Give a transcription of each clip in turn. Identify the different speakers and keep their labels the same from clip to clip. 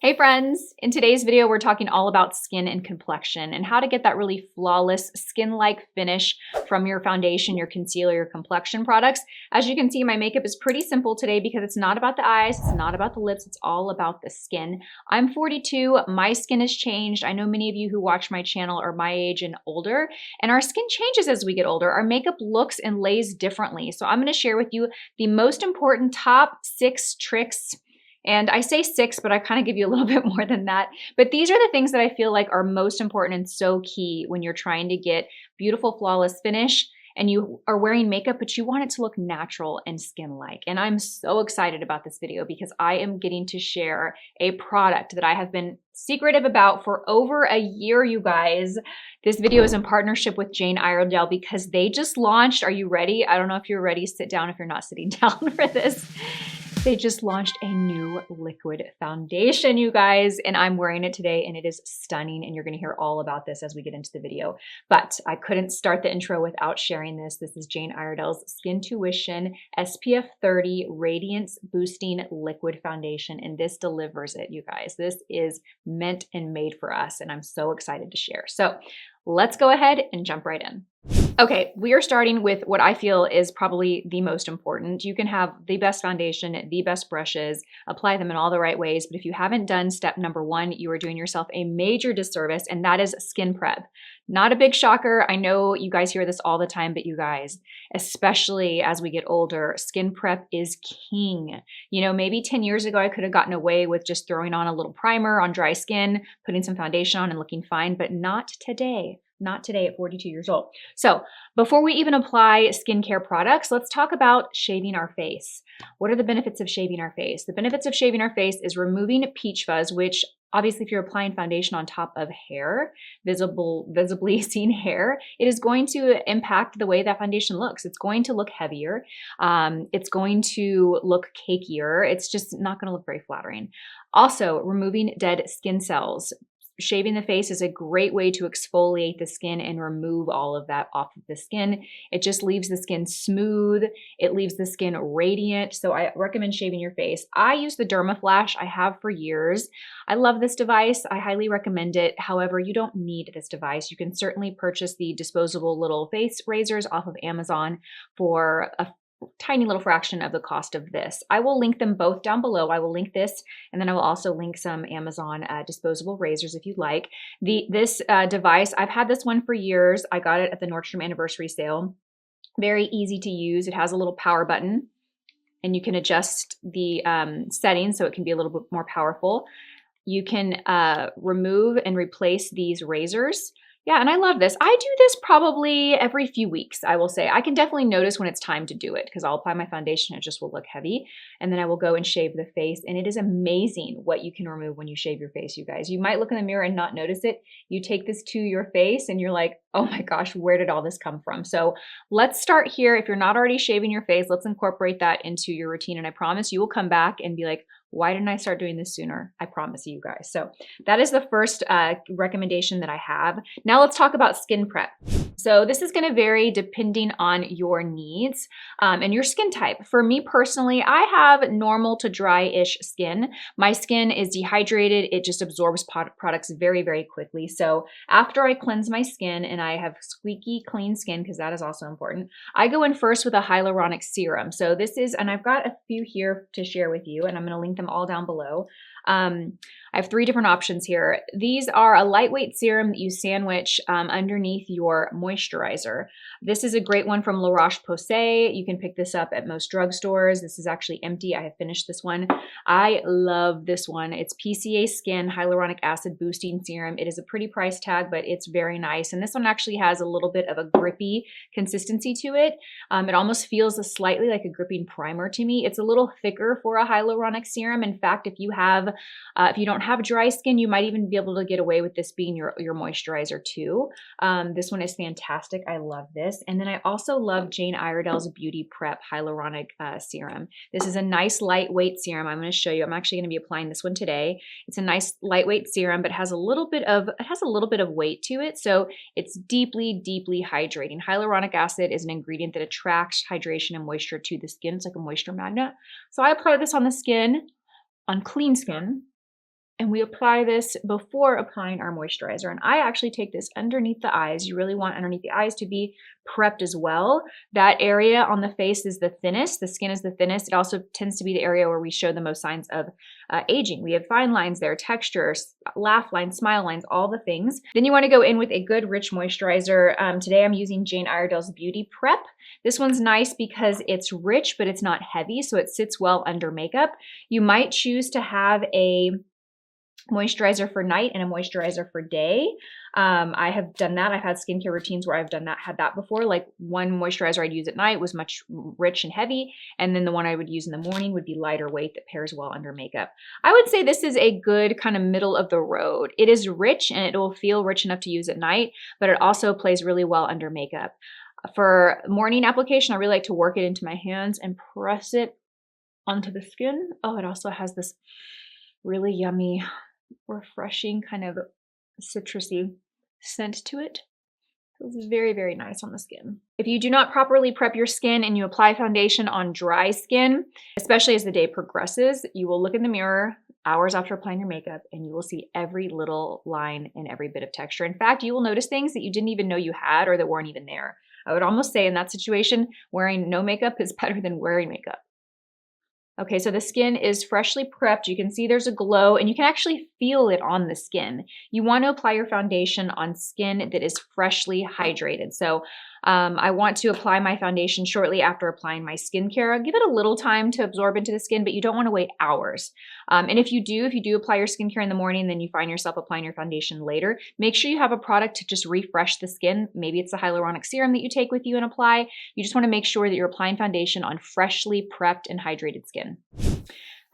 Speaker 1: Hey friends! In today's video, we're talking all about skin and complexion and how to get that really flawless skin-like finish from your foundation, your concealer, your complexion products. As you can see, my makeup is pretty simple today because it's not about the eyes, it's not about the lips, it's all about the skin. I'm 42, my skin has changed. I know many of you who watch my channel are my age and older, and our skin changes as we get older. Our makeup looks and lays differently. So I'm gonna share with you the most important top 6 tricks. And I say 6, but I kind of give you a little bit more than that. But these are the things that I feel like are most important and so key when you're trying to get beautiful, flawless finish and you are wearing makeup, but you want it to look natural and skin-like. And I'm so excited about this video because I am getting to share a product that I have been secretive about for over a year, you guys. This video is in partnership with Iredale because they just launched. Are you ready? I don't know if you're ready. Sit down if you're not sitting down for this. They just launched a new liquid foundation, you guys, and I'm wearing it today and it is stunning, and you're gonna hear all about this as we get into the video. But I couldn't start the intro without sharing this. This is Iredale's Skintuition SPF 30 Radiance Boosting Liquid Foundation, and this delivers it, you guys. This is meant and made for us, and I'm so excited to share. So let's go ahead and jump right in. Okay, we are starting with what I feel is probably the most important. You can have the best foundation, the best brushes, apply them in all the right ways, but if you haven't done step number 1, you are doing yourself a major disservice, and that is skin prep. Not a big shocker. I know you guys hear this all the time, but you guys, especially as we get older, skin prep is king. You know, maybe 10 years ago, I could have gotten away with just throwing on a little primer on dry skin, putting some foundation on and looking fine, but not today. Not today at 42 years old. So before we even apply skincare products, let's talk about shaving our face. What are the benefits of shaving our face? The benefits of shaving our face is removing peach fuzz, which obviously if you're applying foundation on top of hair, visibly seen hair, it is going to impact the way that foundation looks. It's going to look heavier. It's going to look cakier. It's just not going to look very flattering. Also, removing dead skin cells. Shaving the face is a great way to exfoliate the skin and remove all of that off of the skin. It just leaves the skin smooth. It leaves the skin radiant. So I recommend shaving your face. I use the Dermaflash. I have for years. I love this device. I highly recommend it. However, you don't need this device. You can certainly purchase the disposable little face razors off of Amazon for a tiny little fraction of the cost of this. I will link them both down below. I will link this, and then I will also link some Amazon disposable razors if you'd like. This device, I've had this one for years. I got it at the Nordstrom anniversary sale. Very easy to use. It has a little power button, and you can adjust the settings so it can be a little bit more powerful. You can remove and replace these razors. Yeah, and I love this. I do this probably every few weeks, I will say. I can definitely notice when it's time to do it because I'll apply my foundation, it just will look heavy. And then I will go and shave the face. And it is amazing what you can remove when you shave your face, you guys. You might look in the mirror and not notice it. You take this to your face and you're like, oh my gosh, where did all this come from? So let's start here. If you're not already shaving your face, let's incorporate that into your routine. And I promise you will come back and be like, why didn't I start doing this sooner? I promise you guys. So that is the first recommendation that I have. Now let's talk about skin prep. So this is going to vary depending on your needs and your skin type. For me personally, I have normal to dry-ish skin. My skin is dehydrated. It just absorbs products very, very quickly. So after I cleanse my skin and I have squeaky clean skin, because that is also important, I go in first with a hyaluronic serum. So this is, and I've got a few here to share with you, and I'm going to link them all down below. I have 3 different options here. These are a lightweight serum that you sandwich underneath your moisturizer. This is a great one from La Roche-Posay. You can pick this up at most drugstores. This is actually empty. I have finished this one. I love this one. It's PCA Skin Hyaluronic Acid Boosting Serum. It is a pretty price tag, but it's very nice. And this one actually has a little bit of a grippy consistency to it. It almost feels slightly like a gripping primer to me. It's a little thicker for a hyaluronic serum. In fact, if you don't have dry skin, you might even be able to get away with this being your moisturizer too. This one is fantastic. I love this. And then I also love Iredale's Beauty Prep Hyaluronic Serum. This is a nice lightweight serum. I'm going to show you. I'm actually going to be applying this one today. It's a nice lightweight serum, but has a little bit of weight to it. So it's deeply, deeply hydrating. Hyaluronic acid is an ingredient that attracts hydration and moisture to the skin. It's like a moisture magnet. So I apply this on the skin, on clean skin, And we apply this before applying our moisturizer. And I actually take this underneath the eyes. You really want underneath the eyes to be prepped as well. That area on the face is the thinnest. The skin is the thinnest. It also tends to be the area where we show the most signs of aging. We have fine lines there, textures, laugh lines, smile lines, all the things. Then you want to go in with a good rich moisturizer. Today I'm using Jane Iredale's Beauty Prep. This one's nice because it's rich, but it's not heavy, so it sits well under makeup. You might choose to have a moisturizer for night and a moisturizer for day. I have done that. I've had skincare routines where I've had that before. Like one moisturizer I'd use at night was much rich and heavy, and then the one I would use in the morning would be lighter weight that pairs well under makeup. I would say this is a good kind of middle of the road. It is rich and it will feel rich enough to use at night, but it also plays really well under makeup. For morning application, I really like to work it into my hands and press it onto the skin. Oh, it also has this really yummy, refreshing kind of citrusy scent to it. Feels very, very nice on the skin. If you do not properly prep your skin and you apply foundation on dry skin, especially as the day progresses, you will look in the mirror hours after applying your makeup and you will see every little line and every bit of texture. In fact, you will notice things that you didn't even know you had or that weren't even there. I would almost say in that situation, wearing no makeup is better than wearing makeup. Okay, so the skin is freshly prepped. You can see there's a glow and you can actually feel it on the skin. You want to apply your foundation on skin that is freshly hydrated. So I want to apply my foundation shortly after applying my skincare. Give it a little time to absorb into the skin, but you don't want to wait hours. And if you do apply your skincare in the morning, then you find yourself applying your foundation later, make sure you have a product to just refresh the skin. Maybe it's the hyaluronic serum that you take with you and apply. You just want to make sure that you're applying foundation on freshly prepped and hydrated skin.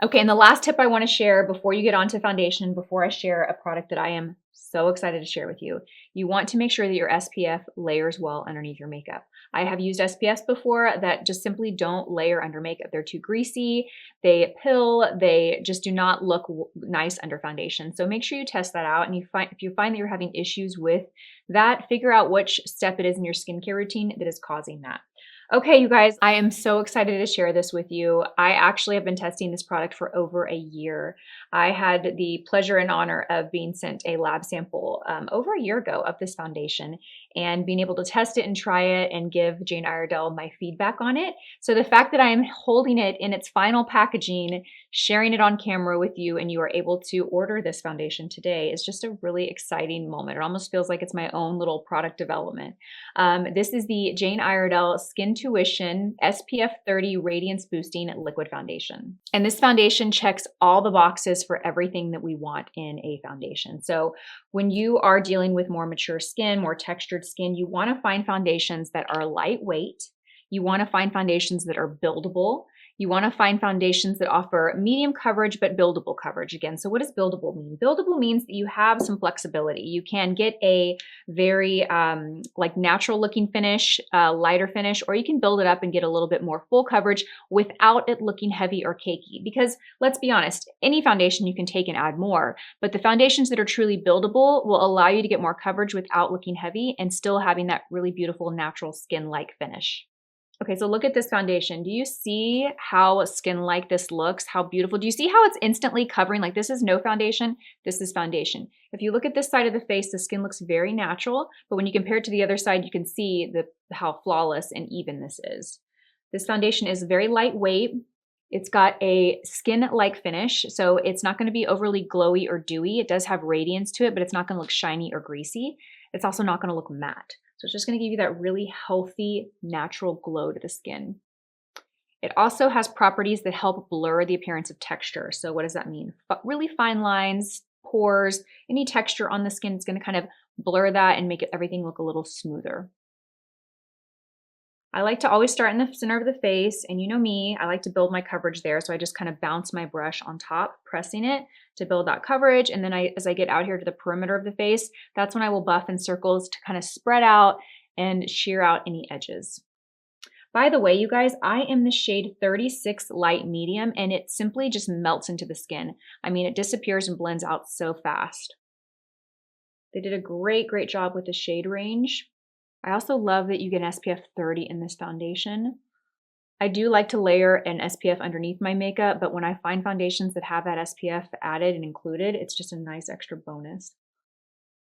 Speaker 1: Okay, and the last tip I want to share before you get onto foundation, before I share a product that I am so excited to share with you, you want to make sure that your SPF layers well underneath your makeup. I have used SPFs before that just simply don't layer under makeup. They're too greasy, they pill, they just do not look nice under foundation. So make sure you test that out, and if you find that you're having issues with that, figure out which step it is in your skincare routine that is causing that. Okay, you guys, I am so excited to share this with you. I actually have been testing this product for over a year. I had the pleasure and honor of being sent a lab sample over a year ago of this foundation and being able to test it and try it and give Jane Iredale my feedback on it. So the fact that I am holding it in its final packaging, sharing it on camera with you, and you are able to order this foundation today is just a really exciting moment. It almost feels like it's my own little product development. This is the Jane Iredale Skintuition SPF 30 Radiance Boosting Liquid Foundation. And this foundation checks all the boxes for everything that we want in a foundation. So when you are dealing with more mature skin, more textured skin, you want to find foundations that are lightweight. You want to find foundations that are buildable. You want to find foundations that offer medium coverage, but buildable coverage again. So what does buildable mean? Buildable means that you have some flexibility. You can get a very like natural looking finish, lighter finish, or you can build it up and get a little bit more full coverage without it looking heavy or cakey. Because let's be honest, any foundation you can take and add more, but the foundations that are truly buildable will allow you to get more coverage without looking heavy and still having that really beautiful natural skin-like finish. Okay, so look at this foundation. Do you see how skin-like this looks? How beautiful. Do you see how it's instantly covering? Like this is no foundation, this is foundation. If you look at this side of the face, the skin looks very natural, but when you compare it to the other side, you can see how flawless and even this is. This foundation is very lightweight. It's got a skin-like finish, so it's not going to be overly glowy or dewy. It does have radiance to it, but it's not going to look shiny or greasy. It's also not going to look matte. So it's just going to give you that really healthy, natural glow to the skin. It also has properties that help blur the appearance of texture. So what does that mean? Really fine lines, pores, any texture on the skin is going to kind of blur that and make everything look a little smoother. I like to always start in the center of the face, and you know me, I like to build my coverage there, so I just kind of bounce my brush on top, pressing it to build that coverage, and then as I get out here to the perimeter of the face, that's when I will buff in circles to kind of spread out and shear out any edges. By the way, you guys, I am the shade 36 Light Medium, and it simply just melts into the skin. I mean, it disappears and blends out so fast. They did a great, great job with the shade range. I also love that you get an SPF 30 in this foundation. I do like to layer an SPF underneath my makeup, but when I find foundations that have that SPF added and included, it's just a nice extra bonus.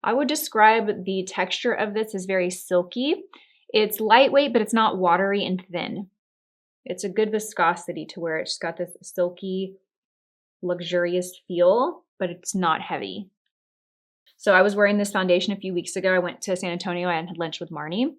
Speaker 1: I would describe the texture of this as very silky. It's lightweight, but it's not watery and thin. It's a good viscosity to where it's got this silky, luxurious feel, but it's not heavy. So I was wearing this foundation a few weeks ago. I went to San Antonio and had lunch with Marnie.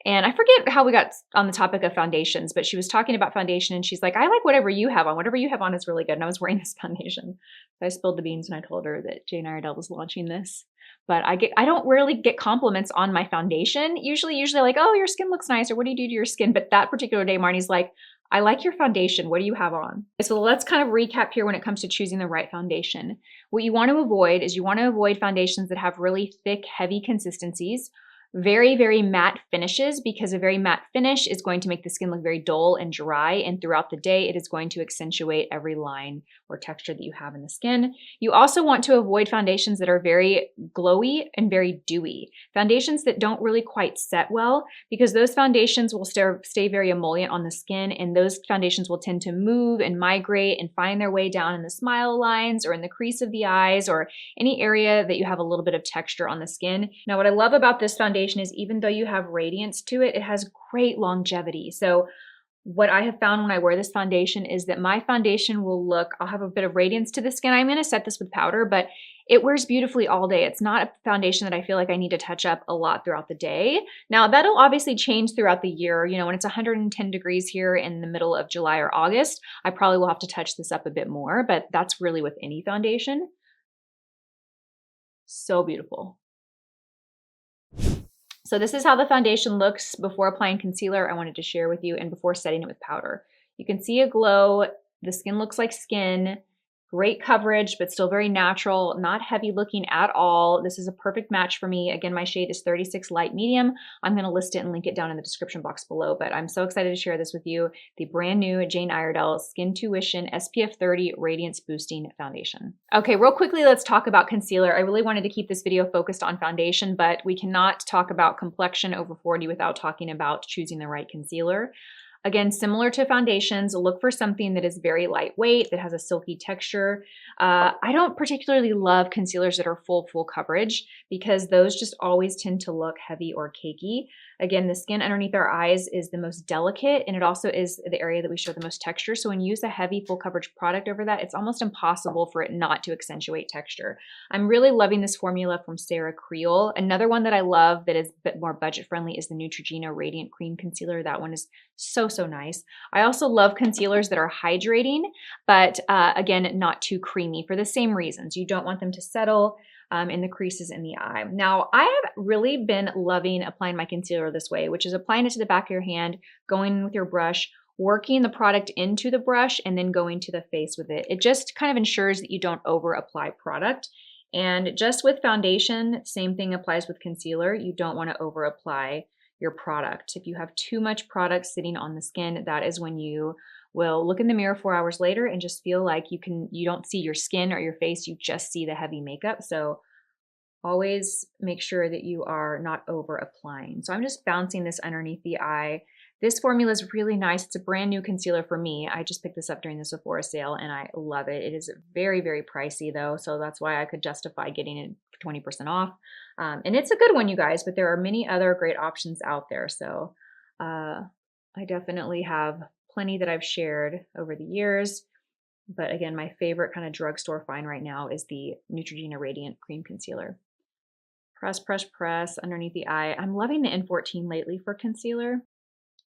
Speaker 1: And I forget how we got on the topic of foundations, but she was talking about foundation and she's like, I like whatever you have on. Whatever you have on is really good. And I was wearing this foundation. So I spilled the beans and I told her that Jane Iredale was launching this. But I don't really get compliments on my foundation. Usually like, oh, your skin looks nice, or what do you do to your skin? But that particular day, Marnie's like, I like your foundation. What do you have on? So let's kind of recap here when it comes to choosing the right foundation. What you want to avoid is you want to avoid foundations that have really thick, heavy consistencies, very, very matte finishes, because a very matte finish is going to make the skin look very dull and dry. And throughout the day, it is going to accentuate every line or texture that you have in the skin. You also want to avoid foundations that are very glowy and very dewy. Foundations that don't really quite set well, because those foundations will stay very emollient on the skin, and those foundations will tend to move and migrate and find their way down in the smile lines or in the crease of the eyes or any area that you have a little bit of texture on the skin. Now, what I love about this foundation is even though you have radiance to it, it has great longevity. So what I have found when I wear this foundation is that my foundation will look, I'll have a bit of radiance to the skin. I'm going to set this with powder, but it wears beautifully all day. It's not a foundation that I feel like I need to touch up a lot throughout the day. Now, that'll obviously change throughout the year. You know, when it's 110 degrees here in the middle of July or August, I probably will have to touch this up a bit more, but that's really with any foundation. So beautiful. So this is how the foundation looks before applying concealer. I wanted to share with you, and before setting it with powder. You can see a glow. The skin looks like skin. Great coverage, but still very natural, not heavy looking at all. This is a perfect match for me. Again, my shade is 36 Light Medium. I'm going to list it and link it down in the description box below, but I'm so excited to share this with you. The brand new Jane Iredale Skintuition SPF 30 Radiance Boosting Foundation. Okay, real quickly, let's talk about concealer. I really wanted to keep this video focused on foundation, but we cannot talk about complexion over 40 without talking about choosing the right concealer. Again, similar to foundations, look for something that is very lightweight, that has a silky texture. I don't particularly love concealers that are full coverage, because those just always tend to look heavy or cakey. Again, the skin underneath our eyes is the most delicate, and it also is the area that we show the most texture. So when you use a heavy full coverage product over that, it's almost impossible for it not to accentuate texture. I'm really loving this formula from Sarah Creole. Another one that I love that is a bit more budget friendly is the Neutrogena Radiant Cream Concealer. That one is so nice. I also love concealers that are hydrating, but again, not too creamy for the same reasons. You don't want them to settle in the creases in the eye. Now, I have really been loving applying my concealer this way, which is applying it to the back of your hand, going in with your brush, working the product into the brush, and then going to the face with it. It just kind of ensures that you don't over apply product. And just with foundation, same thing applies with concealer. You don't want to over apply your product. If you have too much product sitting on the skin, that is when you will look in the mirror 4 hours later and just feel like you don't see your skin or your face, you just see the heavy makeup. So always make sure that you are not over applying. So I'm just bouncing this underneath the eye. This formula is really nice. It's a brand new concealer for me. I just picked this up during the Sephora sale and I love it. It is very, very pricey though, so that's why I could justify getting it for 20% off. And it's a good one, you guys, but there are many other great options out there. So I definitely have plenty that I've shared over the years. But again, my favorite kind of drugstore find right now is the Neutrogena Radiant Cream Concealer. Press, press, press underneath the eye. I'm loving the N14 lately for concealer.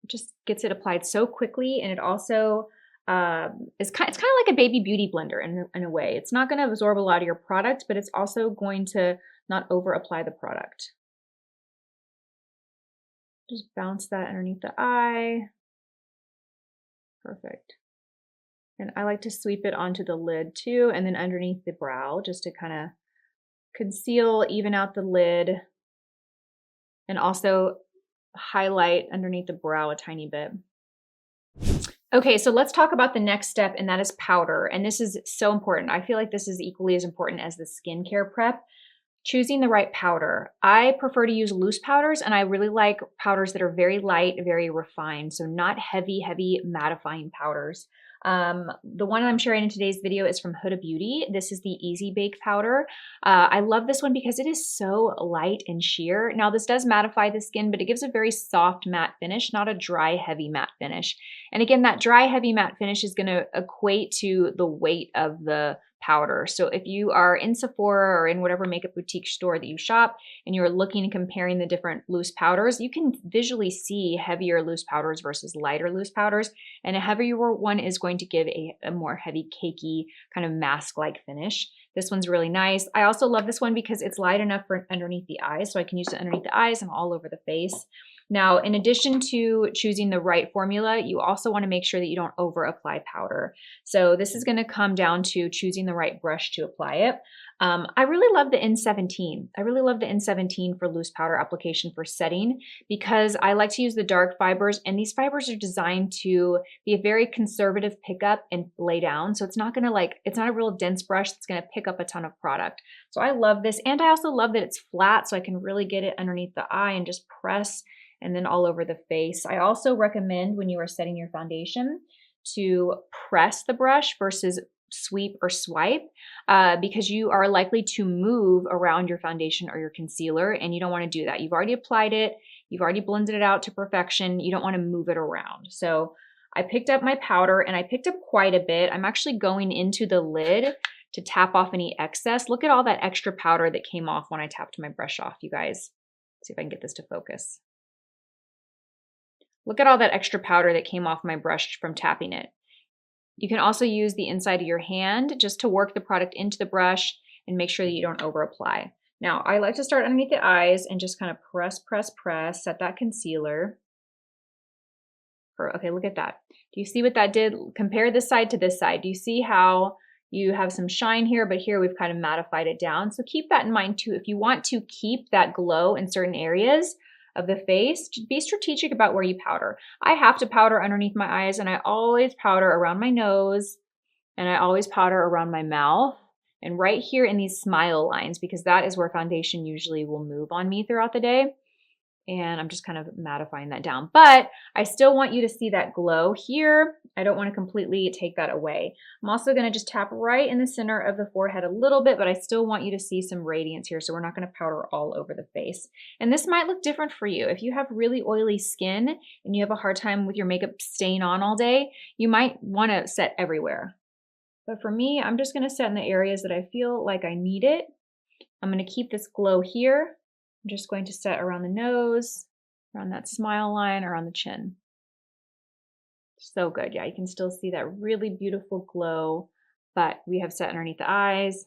Speaker 1: It just gets it applied so quickly, and it also it's kind of like a baby beauty blender in a way. It's not going to absorb a lot of your product, but it's also going to not over apply the product. Just bounce that underneath the eye. Perfect. And I like to sweep it onto the lid too, and then underneath the brow, just to kind of conceal, even out the lid, and also highlight underneath the brow a tiny bit. Okay, so let's talk about the next step, and that is powder. And this is so important. I feel like this is equally as important as the skincare prep. Choosing the right powder. I prefer to use loose powders, and I really like powders that are very light, very refined. So not heavy, heavy mattifying powders. The one I'm sharing in today's video is from Huda Beauty. This is the Easy Bake powder. I love this one because it is so light and sheer. Now this does mattify the skin, but it gives a very soft matte finish, not a dry, heavy matte finish. And again, that dry, heavy matte finish is gonna equate to the weight of the powder. So if you are in Sephora or in whatever makeup boutique store that you shop and you're looking and comparing the different loose powders, you can visually see heavier loose powders versus lighter loose powders. And a heavier one is going to give a more heavy, cakey, kind of mask-like finish. This one's really nice. I also love this one because it's light enough for underneath the eyes, so I can use it underneath the eyes and all over the face. Now, in addition to choosing the right formula, you also want to make sure that you don't over apply powder. So this is going to come down to choosing the right brush to apply it. I really love the N17. I really love the N17 for loose powder application for setting because I like to use the dark fibers, and these fibers are designed to be a very conservative pickup and lay down. So it's not going to it's not a real dense brush that's going to pick up a ton of product. So I love this. And I also love that it's flat, so I can really get it underneath the eye and just press and then all over the face. I also recommend when you are setting your foundation to press the brush versus sweep or swipe because you are likely to move around your foundation or your concealer, and you don't want to do that. You've already applied it. You've already blended it out to perfection. You don't want to move it around. So I picked up my powder, and I picked up quite a bit. I'm actually going into the lid to tap off any excess. Look at all that extra powder that came off when I tapped my brush off, you guys. Let's see if I can get this to focus. Look at all that extra powder that came off my brush from tapping it. You can also use the inside of your hand just to work the product into the brush and make sure that you don't over apply. Now, I like to start underneath the eyes and just kind of press, press, press, set that concealer. Okay, look at that. Do you see what that did? Compare this side to this side. Do you see how you have some shine here, but here we've kind of mattified it down? So keep that in mind too. If you want to keep that glow in certain areas of the face, be strategic about where you powder. I have to powder underneath my eyes, and I always powder around my nose, and I always powder around my mouth and right here in these smile lines, because that is where foundation usually will move on me throughout the day. And I'm just kind of mattifying that down. But I still want you to see that glow here. I don't want to completely take that away. I'm also going to just tap right in the center of the forehead a little bit, but I still want you to see some radiance here, so we're not going to powder all over the face. And this might look different for you. If you have really oily skin and you have a hard time with your makeup staying on all day, you might want to set everywhere. But for me, I'm just going to set in the areas that I feel like I need it. I'm going to keep this glow here. I'm just going to set around the nose, around that smile line, around the chin. So good. Yeah, you can still see that really beautiful glow, but we have set underneath the eyes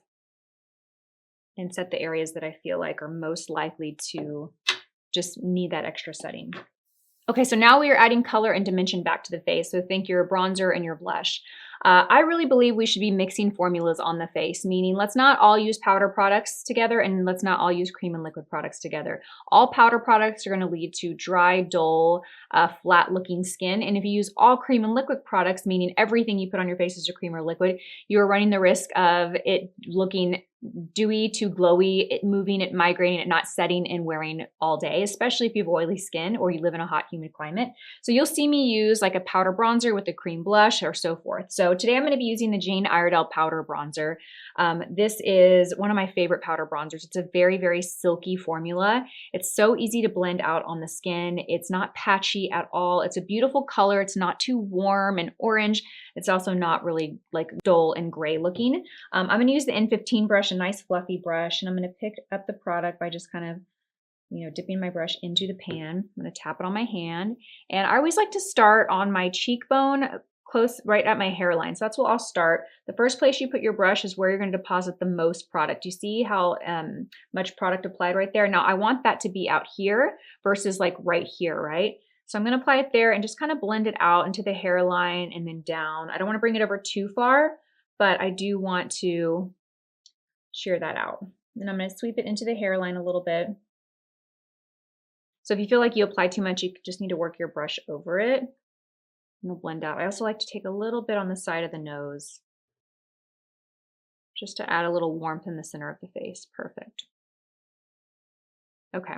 Speaker 1: and set the areas that I feel like are most likely to just need that extra setting. Okay, so now we are adding color and dimension back to the face. So think your bronzer and your blush. I really believe we should be mixing formulas on the face, meaning let's not all use powder products together, and let's not all use cream and liquid products together. All powder products are going to lead to dry, dull, flat looking skin. And if you use all cream and liquid products, meaning everything you put on your face is a cream or liquid, you're running the risk of it looking dewy to glowy, it moving, it migrating, it not setting and wearing all day, especially if you have oily skin or you live in a hot, humid climate. So you'll see me use like a powder bronzer with a cream blush or so forth. So today I'm going to be using the Jane Iredale powder bronzer. This is one of my favorite powder bronzers. It's a very, very silky formula. It's so easy to blend out on the skin. It's not patchy at all. It's a beautiful color. It's not too warm and orange. It's also not really like dull and gray looking. I'm going to use the N15 brush, a nice fluffy brush, and I'm going to pick up the product by just kind of, dipping my brush into the pan. I'm going to tap it on my hand. And I always like to start on my cheekbone, close right at my hairline. So that's where I'll start. The first place you put your brush is where you're going to deposit the most product. You see how much product applied right there? Now I want that to be out here versus like right here, right? So I'm going to apply it there and just kind of blend it out into the hairline and then down. I don't want to bring it over too far, but I do want to shear that out. Then I'm going to sweep it into the hairline a little bit. So if you feel like you apply too much, you just need to work your brush over it and it'll blend out. I also like to take a little bit on the side of the nose just to add a little warmth in the center of the face. Perfect. Okay.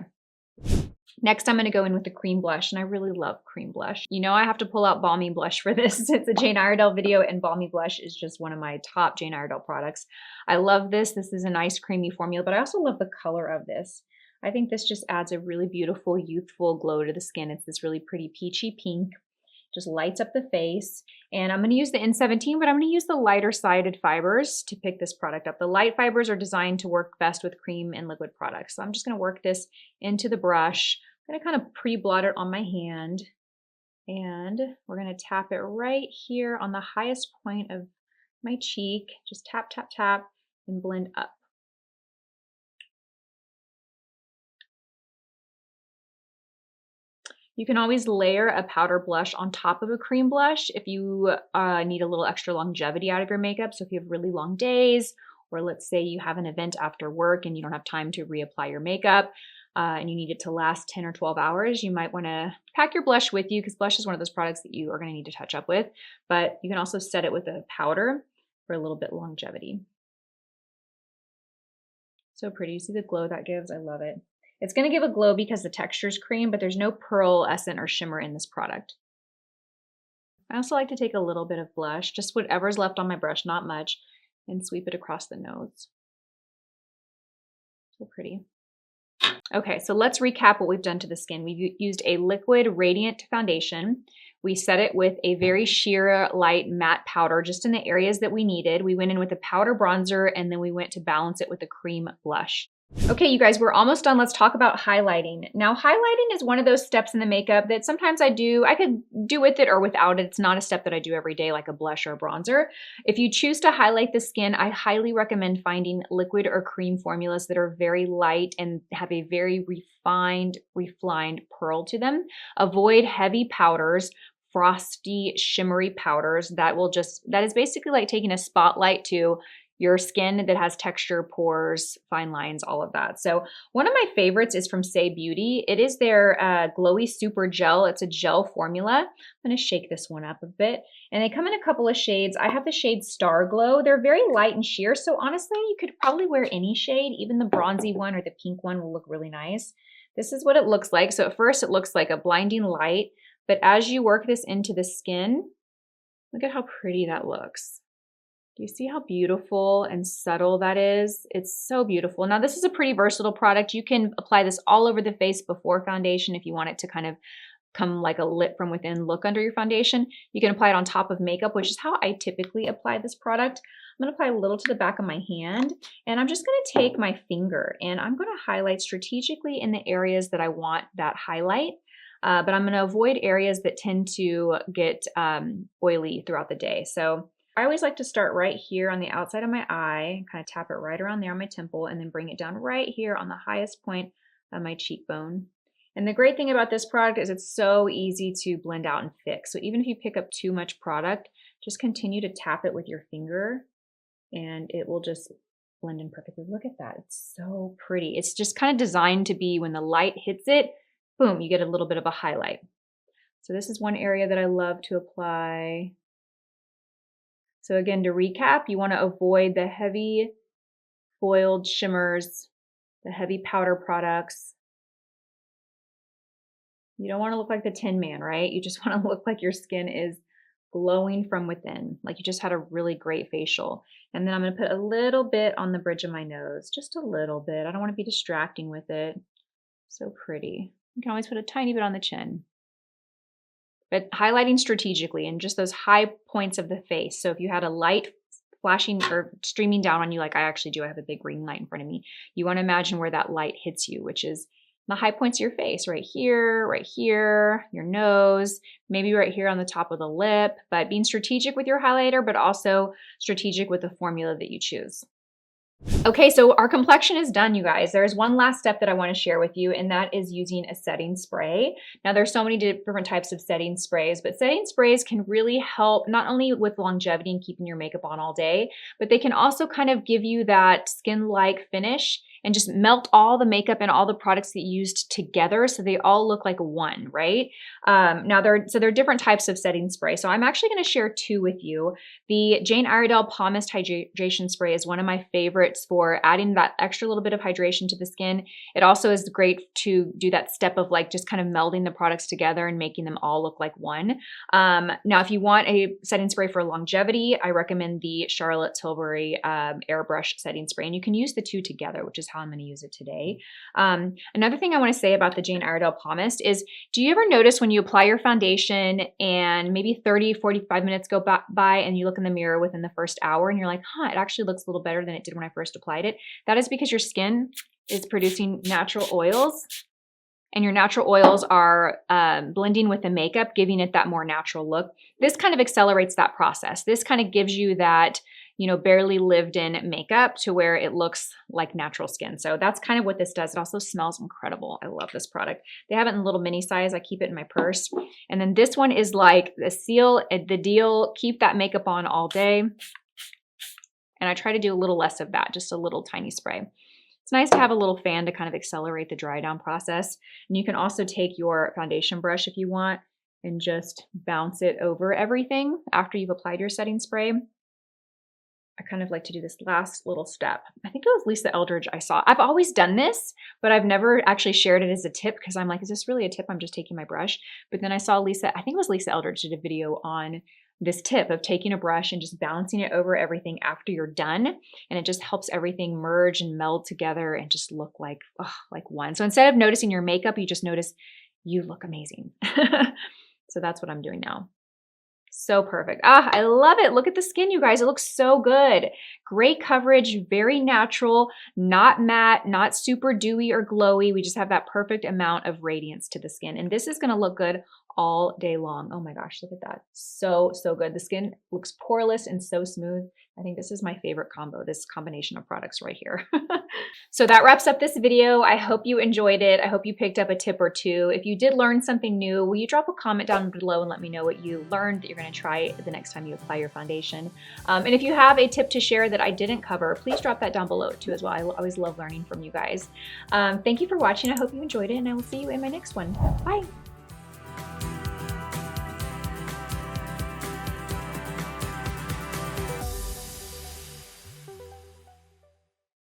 Speaker 1: Next, I'm going to go in with the cream blush, and I really love cream blush. You know I have to pull out Balmy Blush for this. It's a Jane Iredale video, and Balmy Blush is just one of my top Jane Iredale products. I love this. This is a nice creamy formula, but I also love the color of this. I think this just adds a really beautiful, youthful glow to the skin. It's this really pretty peachy pink. Just lights up the face. And I'm going to use the N17, but I'm going to use the lighter sided fibers to pick this product up. The light fibers are designed to work best with cream and liquid products. So I'm just going to work this into the brush. I'm going to kind of pre-blot it on my hand. And we're going to tap it right here on the highest point of my cheek. Just tap, tap, tap, and blend up. You can always layer a powder blush on top of a cream blush if you need a little extra longevity out of your makeup. So if you have really long days, or let's say you have an event after work and you don't have time to reapply your makeup and you need it to last 10 or 12 hours, you might want to pack your blush with you, because blush is one of those products that you are going to need to touch up with. But you can also set it with a powder for a little bit longevity. So pretty. You see the glow that gives? I love it. It's going to give a glow because the texture is cream, but there's no pearlescent or shimmer in this product. I also like to take a little bit of blush, just whatever's left on my brush, not much, and sweep it across the nose. So pretty. Okay, so let's recap what we've done to the skin. We've used a liquid radiant foundation. We set it with a very sheer light matte powder just in the areas that we needed. We went in with a powder bronzer, and then we went to balance it with a cream blush. Okay, you guys, we're almost done. Let's talk about highlighting. Now, highlighting is one of those steps in the makeup that sometimes I do. I could do with it or without it. It's not a step that I do every day like a blush or a bronzer. If you choose to highlight the skin, I highly recommend finding liquid or cream formulas that are very light and have a very refined pearl to them. Avoid heavy powders, frosty, shimmery powders. That is basically like taking a spotlight to your skin that has texture, pores, fine lines, all of that. So one of my favorites is from Say Beauty. It is their Glowy Super Gel. It's a gel formula. I'm going to shake this one up a bit. And they come in a couple of shades. I have the shade Star Glow. They're very light and sheer, so honestly, you could probably wear any shade. Even the bronzy one or the pink one will look really nice. This is what it looks like. So at first it looks like a blinding light, but as you work this into the skin, look at how pretty that looks. Do you see how beautiful and subtle that is? It's so beautiful. Now, this is a pretty versatile product. You can apply this all over the face before foundation if you want it to kind of come like a lit from within look under your foundation. You can apply it on top of makeup, which is how I typically apply this product. I'm going to apply a little to the back of my hand, and I'm just going to take my finger and I'm going to highlight strategically in the areas that I want that highlight. But I'm going to avoid areas that tend to get oily throughout the day. So I always like to start right here on the outside of my eye, kind of tap it right around there on my temple, and then bring it down right here on the highest point of my cheekbone. And the great thing about this product is it's so easy to blend out and fix. So even if you pick up too much product, just continue to tap it with your finger and it will just blend in perfectly. Look at that. It's so pretty. It's just kind of designed to be when the light hits it, boom, you get a little bit of a highlight. So this is one area that I love to apply. So again, to recap, you want to avoid the heavy foiled shimmers, the heavy powder products. You don't want to look like the Tin Man, right? You just want to look like your skin is glowing from within, like you just had a really great facial. And then I'm going to put a little bit on the bridge of my nose, just a little bit. I don't want to be distracting with it. So pretty. You can always put a tiny bit on the chin. But highlighting strategically in just those high points of the face. So if you had a light flashing or streaming down on you, like I actually do, I have a big ring light in front of me. You want to imagine where that light hits you, which is the high points of your face, right here, your nose, maybe right here on the top of the lip, but being strategic with your highlighter, but also strategic with the formula that you choose. Okay, so our complexion is done, you guys. There's one last step that I want to share with you, and that is using a setting spray. Now, there's so many different types of setting sprays, but setting sprays can really help not only with longevity and keeping your makeup on all day, but they can also kind of give you that skin-like finish and just melt all the makeup and all the products that you used together so they all look like one, right? Now there are different types of setting spray. So I'm actually going to share two with you. The Jane Iredale Palm Mist Hydration Spray is one of my favorites for adding that extra little bit of hydration to the skin. It also is great to do that step of like just kind of melding the products together and making them all look like one. Now, if you want a setting spray for longevity, I recommend the Charlotte Tilbury Airbrush Setting Spray, and you can use the two together, which is how I'm going to use it today. Another thing I want to say about the Jane Iredale Palm Mist is, do you ever notice when you apply your foundation and maybe 30, 45 minutes go by and you look in the mirror within the first hour and you're like, huh, it actually looks a little better than it did when I first applied it? That is because your skin is producing natural oils, and your natural oils are blending with the makeup, giving it that more natural look. This kind of accelerates that process. This kind of gives you that, you know, barely lived in makeup to where it looks like natural skin. So that's kind of what this does. It also smells incredible. I love this product. They have it in a little mini size. I keep it in my purse. And then this one is like the seal, the deal, keep that makeup on all day. And I try to do a little less of that, just a little tiny spray. It's nice to have a little fan to kind of accelerate the dry down process. And you can also take your foundation brush if you want and just bounce it over everything after you've applied your setting spray. I kind of like to do this last little step. I think it was Lisa Eldridge I saw. I've always done this, but I've never actually shared it as a tip because I'm like, is this really a tip? I'm just taking my brush. But then I saw Lisa, I think it was Lisa Eldridge, did a video on this tip of taking a brush and just bouncing it over everything after you're done. And it just helps everything merge and meld together and just look like one. So instead of noticing your makeup, you just notice you look amazing. So that's what I'm doing now. So perfect. Ah, I love it. Look at the skin, you guys. It looks so good. Great coverage, very natural, not matte, not super dewy or glowy. We just have that perfect amount of radiance to the skin. And this is going to look good all day long. Oh my gosh, look at that. So, so good. The skin looks poreless and so smooth. I think this is my favorite combo, this combination of products right here. So that wraps up this video. I hope you enjoyed it. I hope you picked up a tip or two. If you did learn something new, will you drop a comment down below and let me know what you learned that you're going to try the next time you apply your foundation. And if you have a tip to share that I didn't cover, please drop that down below too as well. I always love learning from you guys. Thank you for watching. I hope you enjoyed it, and I will see you in my next one. Bye.